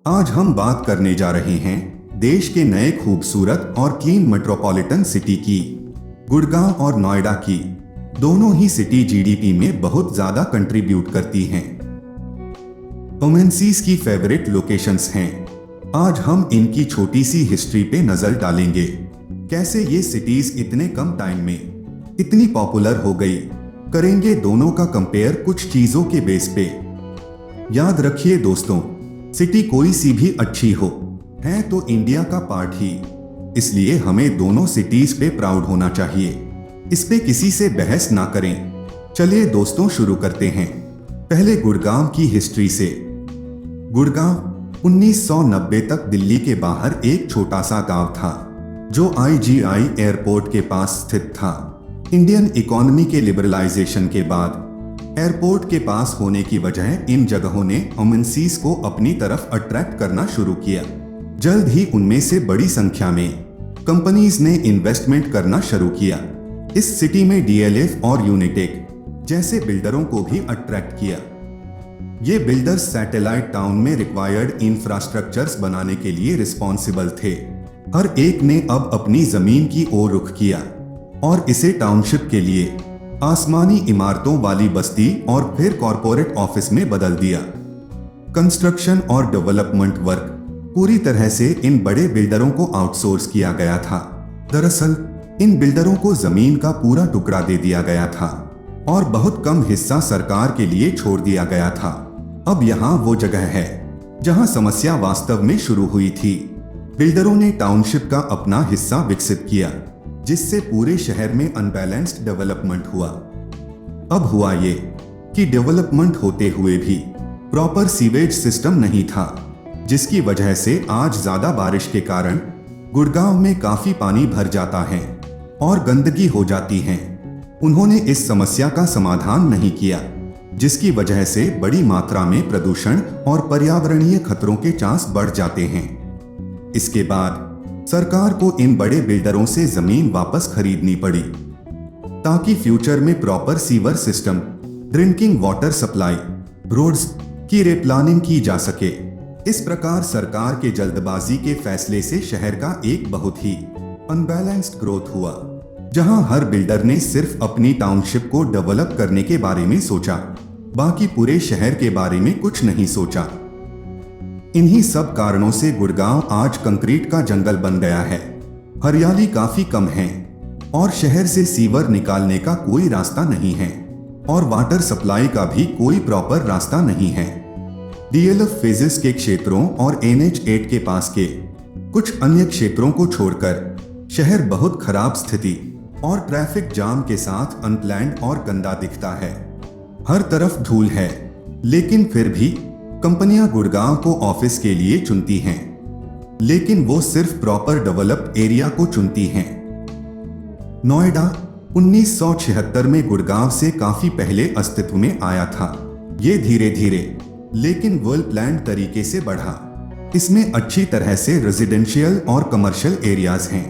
आज हम बात करने जा रहे हैं देश के नए खूबसूरत और क्लीन मेट्रोपॉलिटन सिटी की। गुड़गांव और नोएडा की दोनों ही सिटी जीडीपी में बहुत ज्यादा कंट्रीब्यूट करती हैं। ओमेंसीज की फेवरेट लोकेशंस हैं। आज हम इनकी छोटी सी हिस्ट्री पे नजर डालेंगे। कैसे ये सिटीज इतने कम टाइम में इतनी पॉपुलर हो गई, करेंगे दोनों का कंपेयर कुछ चीजों के बेस पे। याद रखिए दोस्तों, सिटी कोई सी भी अच्छी हो है तो इंडिया का पार्ट ही, इसलिए हमें दोनों सिटीज पे प्राउड होना चाहिए। इस पे किसी से बहस ना करें। चलिए दोस्तों शुरू करते हैं। पहले गुड़गांव की हिस्ट्री से। गुड़गांव 1990 तक दिल्ली के बाहर एक छोटा सा गांव था जो IGI एयरपोर्ट के पास स्थित था। इंडियन इकोनॉमी के लिबरलाइजेशन के बाद एयरपोर्ट के पास होने की वजह इन जगहों ने ओमेंसीज को अपनी तरफ अट्रैक्ट करना शुरू किया। जल्द ही उनमें से बड़ी संख्या में कंपनीज ने इन्वेस्टमेंट करना शुरू किया। इस सिटी में DLF और यूनिटेक जैसे बिल्डरों को भी अट्रैक्ट किया। ये बिल्डर्स सैटेलाइट टाउन में रिक्वायर्ड इंफ्रास्ट्रक्चर्स बनाने के लिए रिस्पॉन्सिबल थे। हर एक ने अब अपनी जमीन की ओर रुख किया और इसे टाउनशिप के लिए आसमानी इमारतों वाली बस्ती और फिर कॉरपोरेट ऑफिस में बदल दिया। कंस्ट्रक्शन और डेवलपमेंट वर्क पूरी तरह से इन बड़े बिल्डरों को आउटसोर्स किया गया था। दरअसल इन बिल्डरों को जमीन का पूरा टुकड़ा दे दिया गया था और बहुत कम हिस्सा सरकार के लिए छोड़ दिया गया था। अब यहाँ वो जगह है जहाँ समस्या वास्तव में शुरू हुई थी। बिल्डरों ने टाउनशिप का अपना हिस्सा विकसित किया, जिससे पूरे शहर में अनबैलेंस्ड डेवलपमेंट हुआ। अब हुआ ये कि डेवलपमेंट होते हुए भी प्रॉपर सीवेज सिस्टम नहीं था, जिसकी वजह से आज ज्यादा बारिश के कारण गुड़गांव में काफी पानी भर जाता है और गंदगी हो जाती है। उन्होंने इस समस्या का समाधान नहीं किया, जिसकी वजह से बड़ी मात्रा में प्रदूषण और पर्यावरणीय खतरों के चांस बढ़ जाते हैं। इसके बाद सरकार को इन बड़े बिल्डरों से जमीन वापस खरीदनी पड़ी ताकि फ्यूचर में proper sewer system, drinking water supply, roads की रिप्लानिंग की जा सके। इस प्रकार सरकार के जल्दबाजी के फैसले से शहर का एक बहुत ही अनबैलेंस्ड ग्रोथ हुआ, जहां हर बिल्डर ने सिर्फ अपनी टाउनशिप को डेवलप करने के बारे में सोचा, बाकी पूरे शहर के बारे में कुछ नहीं सोचा। इन्हीं सब कारणों से गुड़गांव आज कंक्रीट का जंगल बन गया है। हरियाली काफी कम है और शहर से सीवर निकालने का कोई रास्ता नहीं है और वाटर सप्लाई का भी कोई प्रॉपर रास्ता नहीं है। DLF फेजेस के क्षेत्रों और NH8 के पास के कुछ अन्य क्षेत्रों को छोड़कर शहर बहुत खराब स्थिति और ट्रैफिक जाम के साथ अनप्लैन्ड और गंदा दिखता है। हर तरफ धूल है, लेकिन फिर भी कंपनियां गुड़गांव को ऑफिस के लिए चुनती हैं, लेकिन वो सिर्फ प्रॉपर डेवलप्ड एरिया को चुनती हैं। नोएडा 1976 में गुड़गांव से काफी पहले अस्तित्व में आया था। ये धीरे धीरे लेकिन वेल प्लान्ड तरीके से बढ़ा। इसमें अच्छी तरह से रेजिडेंशियल और कमर्शियल एरियाज हैं।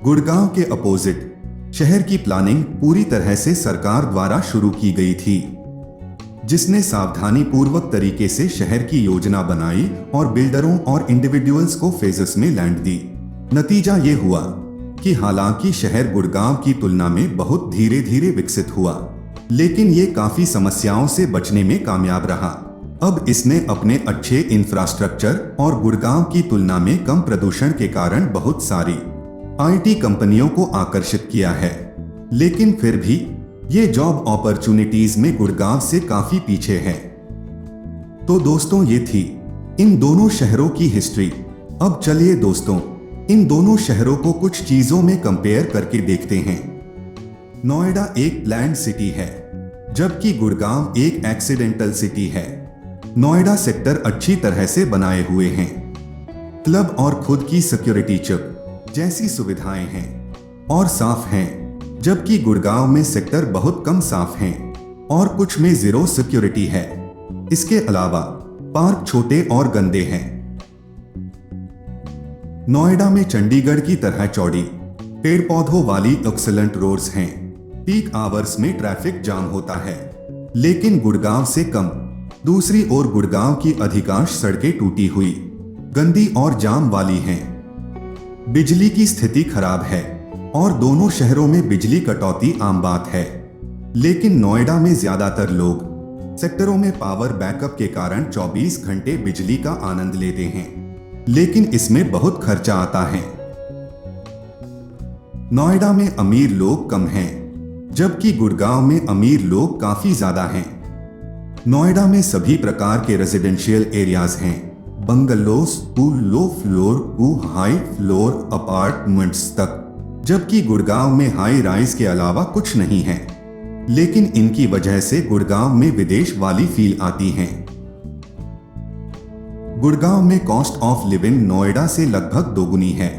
गुड़गांव के अपोजिट शहर की प्लानिंग पूरी तरह से सरकार द्वारा शुरू की गई थी, जिसने सावधानी पूर्वक तरीके से शहर की योजना बनाई और बिल्डरों और इंडिविजुअल्स को फेजेस में लैंड दी। नतीजा ये हुआ कि हालांकि शहर गुड़गांव की तुलना में बहुत धीरे धीरे विकसित हुआ, लेकिन ये काफी समस्याओं से बचने में कामयाब रहा। अब इसने अपने अच्छे इंफ्रास्ट्रक्चर और गुड़गांव की तुलना में कम प्रदूषण के कारण बहुत सारी IT कंपनियों को आकर्षित किया है, लेकिन फिर भी ये जॉब अपॉर्चुनिटीज में गुड़गांव से काफी पीछे है। तो दोस्तों, ये थी इन दोनों शहरों की हिस्ट्री। अब चलिए दोस्तों, इन दोनों शहरों को कुछ चीजों में कंपेयर करके देखते हैं। नोएडा एक प्लान्ड सिटी है, जबकि गुड़गांव एक एक्सीडेंटल सिटी है। नोएडा सेक्टर अच्छी तरह से बनाए हुए हैं, क्लब और खुद की सिक्योरिटी चिप जैसी सुविधाएं हैं और साफ हैं, जबकि गुड़गांव में सेक्टर बहुत कम साफ हैं और कुछ में जीरो सिक्योरिटी है। इसके अलावा पार्क छोटे और गंदे हैं। नोएडा में चंडीगढ़ की तरह चौड़ी पेड़ पौधों वाली एक्सीलेंट रोड्स हैं। पीक आवर्स में ट्रैफिक जाम होता है, लेकिन गुड़गांव से कम। दूसरी ओर गुड़गांव की अधिकांश सड़कें टूटी हुई गंदी और जाम वाली हैं। बिजली की स्थिति खराब है और दोनों शहरों में बिजली कटौती आम बात है। लेकिन नोएडा में ज्यादातर लोग सेक्टरों में पावर बैकअप के कारण 24 घंटे बिजली का आनंद लेते हैं, लेकिन इसमें बहुत खर्चा आता है। नोएडा में अमीर लोग कम हैं, जबकि गुड़गांव में अमीर लोग काफी ज्यादा हैं। नोएडा में सभी प्रकार के रेजिडेंशियल एरियाज हैं, bungalows to low floor to high floor apartments तक, जबकि गुड़गांव में हाई राइज के अलावा कुछ नहीं है। लेकिन इनकी वजह से गुड़गांव में विदेश वाली फील आती है। गुड़गांव में कॉस्ट ऑफ लिविंग नोएडा से लगभग दोगुनी है।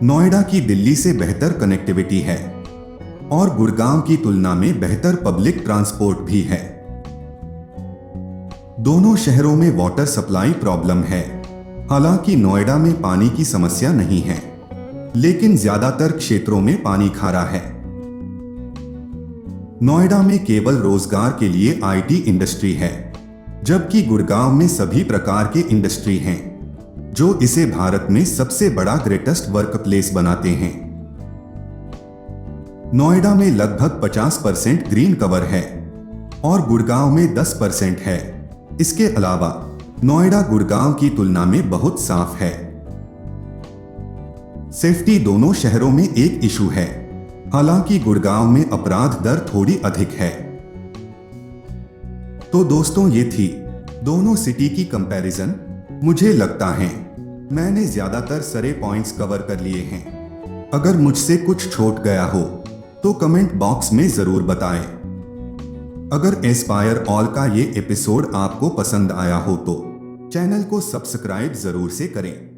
नोएडा की दिल्ली से बेहतर कनेक्टिविटी है और गुड़गांव की तुलना में बेहतर पब्लिक ट्रांसपोर्ट भी है। दोनों शहरों में वाटर सप्लाई प्रॉब्लम है। हालांकि नोएडा में पानी की समस्या नहीं है, लेकिन ज्यादातर क्षेत्रों में पानी खारा है। नोएडा में केवल रोजगार के लिए आईटी इंडस्ट्री है, जबकि गुड़गांव में सभी प्रकार के इंडस्ट्री हैं, जो इसे भारत में सबसे बड़ा ग्रेटेस्ट वर्क प्लेस बनाते हैं। नोएडा में लगभग 50% ग्रीन कवर है और गुड़गांव में 10% है। इसके अलावा नोएडा गुड़गांव की तुलना में बहुत साफ है। सेफ्टी दोनों शहरों में एक इशू है, हालांकि गुड़गांव में अपराध दर थोड़ी अधिक है। तो दोस्तों, ये थी दोनों सिटी की कंपैरिजन। मुझे लगता है मैंने ज्यादातर सारे पॉइंट्स कवर कर लिए हैं। अगर मुझसे कुछ छूट गया हो तो कमेंट बॉक्स में जरूर बताएं। अगर एस्पायर ऑल का ये एपिसोड आपको पसंद आया हो तो चैनल को सब्सक्राइब जरूर से करें।